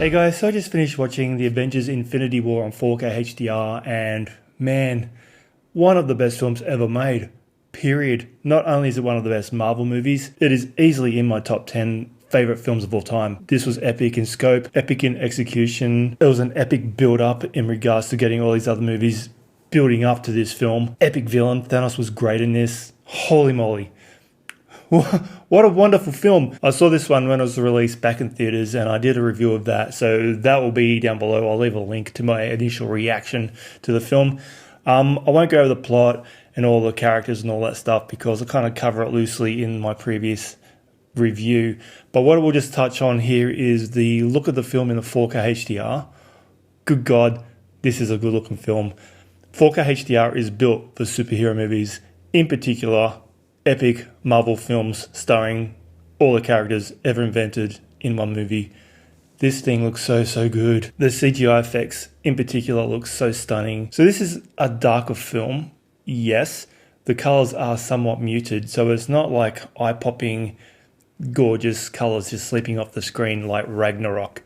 Hey guys, so I just finished watching the Avengers Infinity War on 4K HDR and man, one of the best films ever made, period. Not only is it one of the best Marvel movies, it is easily in my top 10 favorite films of all time. This was epic in scope, epic in execution. It was an epic build up in regards to getting all these other movies building up to this film. Epic villain, Thanos was great in this. Holy moly. What a wonderful film. I saw this one when it was released back in theaters and I did a review of that. So that will be down below. I'll leave a link to my initial reaction to the film. I won't go over the plot and all the characters and all that stuff because I kind of cover it loosely in my previous review. But what we'll just touch on here is the look of the film in the 4K HDR. Good God, this is a good looking film. 4K HDR is built for superhero movies, in particular epic Marvel films starring all the characters ever invented in one movie. This thing looks so good. The CGI effects in particular look so stunning. So this is a darker film, yes. The colors are somewhat muted, so it's not like eye-popping, gorgeous colors just sleeping off the screen like Ragnarok.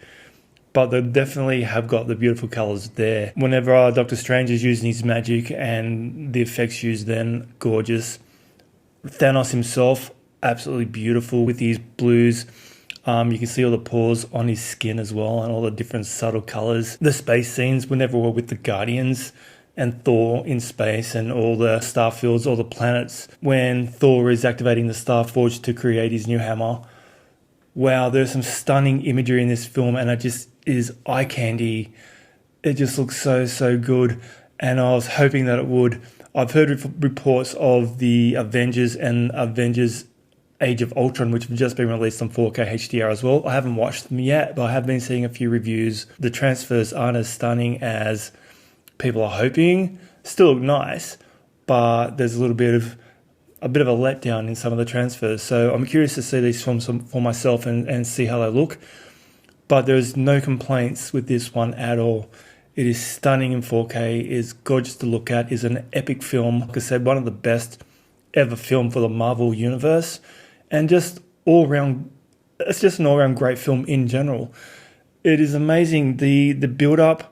But they definitely have got the beautiful colors there. Whenever Doctor Strange is using his magic and the effects used then, gorgeous. Thanos himself, absolutely beautiful with his blues. You can see all the pores on his skin as well and all the different subtle colors. The space scenes, whenever we're with the Guardians and Thor in space and all the starfields, all the planets, when Thor is activating the Starforge to create his new hammer. Wow, there's some stunning imagery in this film and it just is eye candy. It just looks so good and I was hoping that it would. I've heard reports of the Avengers and Avengers Age of Ultron, which have just been released on 4K HDR as well. I haven't watched them yet, but I have been seeing a few reviews. The transfers aren't as stunning as people are hoping. Still look nice, but there's a bit of a letdown in some of the transfers. So I'm curious to see these films for myself and see how they look. But there's no complaints with this one at all. It is stunning in 4K, is gorgeous to look at, is an epic film. Like I said, one of the best ever film for the Marvel universe. And just all around, it's just an all-around great film in general. It is amazing, the build-up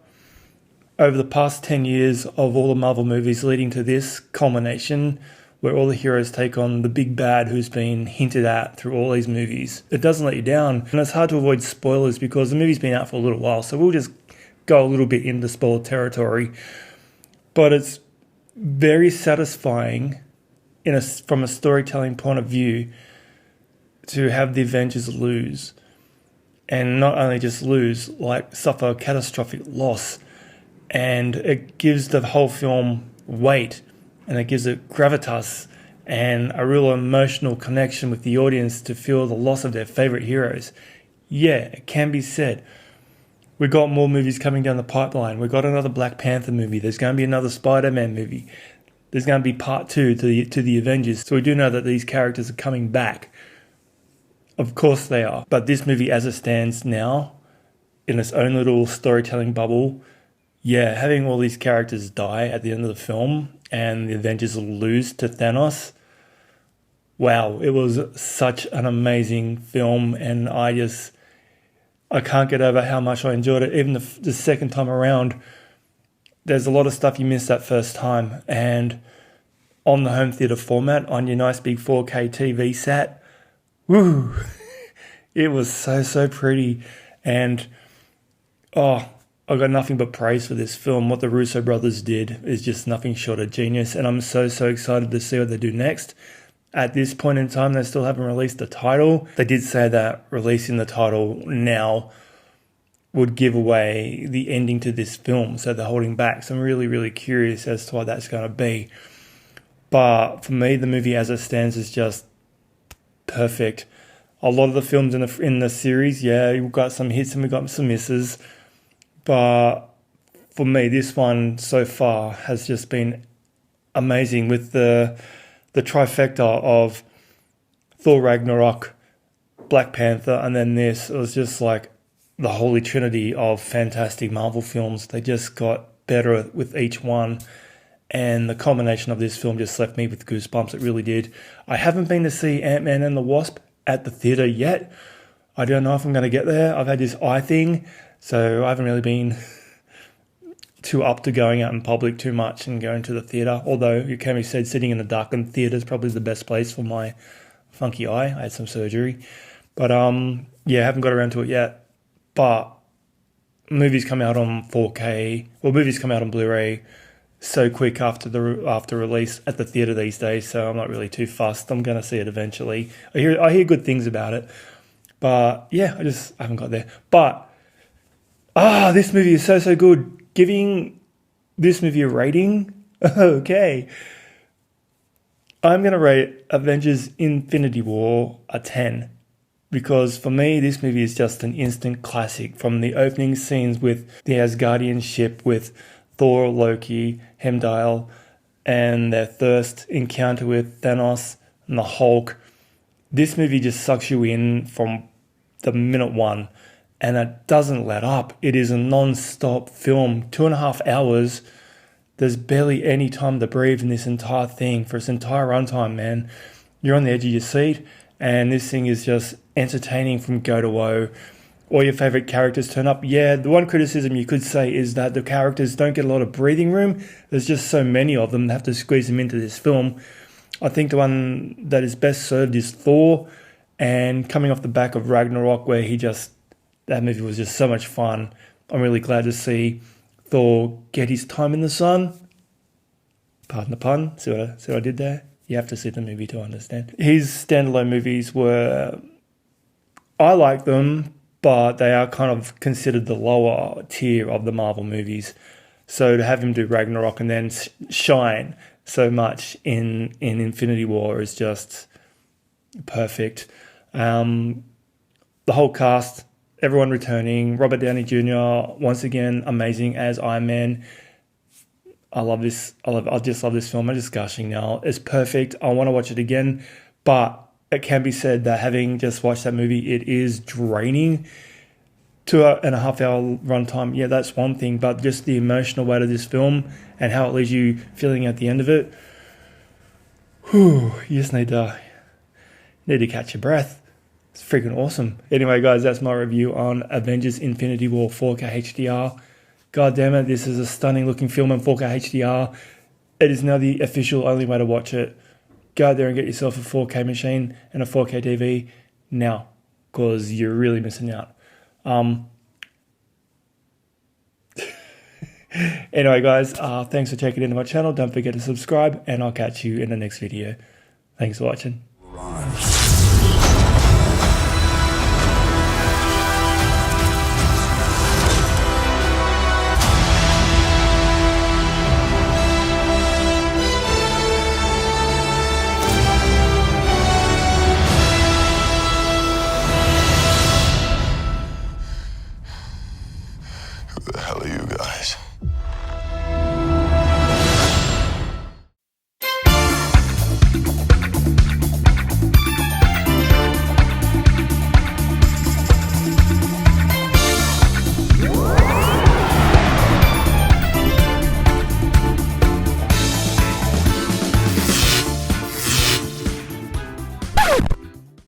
over the past 10 years of all the Marvel movies leading to this culmination where all the heroes take on the big bad who's been hinted at through all these movies. It doesn't let you down. And it's hard to avoid spoilers because the movie's been out for a little while, so we'll just go a little bit into spoiler territory, but it's very satisfying from a storytelling point of view to have the Avengers lose, and not only just lose, like suffer a catastrophic loss, and it gives the whole film weight and it gives it gravitas and a real emotional connection with the audience to feel the loss of their favorite heroes. Yeah, it can be said. We've got more movies coming down the pipeline. We've got another Black Panther movie. There's going to be another Spider-Man movie. There's going to be part 2 to the Avengers. So we do know that these characters are coming back. Of course they are. But this movie as it stands now, in its own little storytelling bubble, yeah, having all these characters die at the end of the film and the Avengers lose to Thanos, wow, it was such an amazing film and I can't get over how much I enjoyed it. Even the second time around, there's a lot of stuff you missed that first time. And on the home theater format, on your nice big 4K TV set, woo, it was so pretty. And, I've got nothing but praise for this film. What the Russo brothers did is just nothing short of genius. And I'm so excited to see what they do next. At this point in time, they still haven't released the title. They did say that releasing the title now would give away the ending to this film, so they're holding back. So I'm really curious as to what that's going to be. But for me, the movie as it stands is just perfect. A lot of the films in the series, yeah, we've got some hits and we've got some misses. But for me, this one so far has just been amazing with the trifecta of Thor Ragnarok, Black Panther, and then this. It was just like the holy trinity of fantastic Marvel films. They just got better with each one. And the culmination of this film just left me with goosebumps. It really did. I haven't been to see Ant-Man and the Wasp at the theatre yet. I don't know if I'm going to get there. I've had this eye thing. So I haven't really been too up to going out in public too much and going to the theatre. Although it can be said, sitting in a darkened theatre is probably the best place for my funky eye. I had some surgery, but yeah, I haven't got around to it yet. But movies come out on 4K, well, movies come out on Blu-ray so quick after release at the theatre these days. So I'm not really too fussed. I'm going to see it eventually. I hear good things about it, but yeah, I haven't got there. But this movie is so good. Giving this movie a rating, okay. I'm going to rate Avengers Infinity War a 10 because for me, this movie is just an instant classic. From the opening scenes with the Asgardian ship with Thor, Loki, Heimdall, and their first encounter with Thanos and the Hulk. This movie just sucks you in from the minute one. And it doesn't let up. It is a non-stop film, 2.5 hours. There's barely any time to breathe in this entire thing. For its entire runtime, man, you're on the edge of your seat, and this thing is just entertaining from go to woe. All your favorite characters turn up. Yeah, the one criticism you could say is that the characters don't get a lot of breathing room. There's just so many of them, they have to squeeze them into this film. I think the one that is best served is Thor, and coming off the back of Ragnarok, where that movie was just so much fun. I'm really glad to see Thor get his time in the sun. Pardon the pun. See what I did there? You have to see the movie to understand. His standalone movies I like them, but they are kind of considered the lower tier of the Marvel movies. So to have him do Ragnarok and then shine so much in Infinity War is just perfect. The whole cast, everyone returning. Robert Downey Jr. once again amazing as Iron Man. I love this. I just love this film. I'm just gushing now. It's perfect. I want to watch it again, but it can be said that having just watched that movie, it is draining. 2.5 hour runtime. Yeah, that's one thing, but just the emotional weight of this film and how it leaves you feeling at the end of it. You just need to catch your breath. It's freaking awesome. Anyway, guys, that's my review on Avengers Infinity War 4K HDR. God damn it, this is a stunning looking film in 4K HDR. It is now the official only way to watch it. Go out there and get yourself a 4K machine and a 4K TV now, because you're really missing out. Anyway, guys, thanks for checking into my channel. Don't forget to subscribe, and I'll catch you in the next video. Thanks for watching.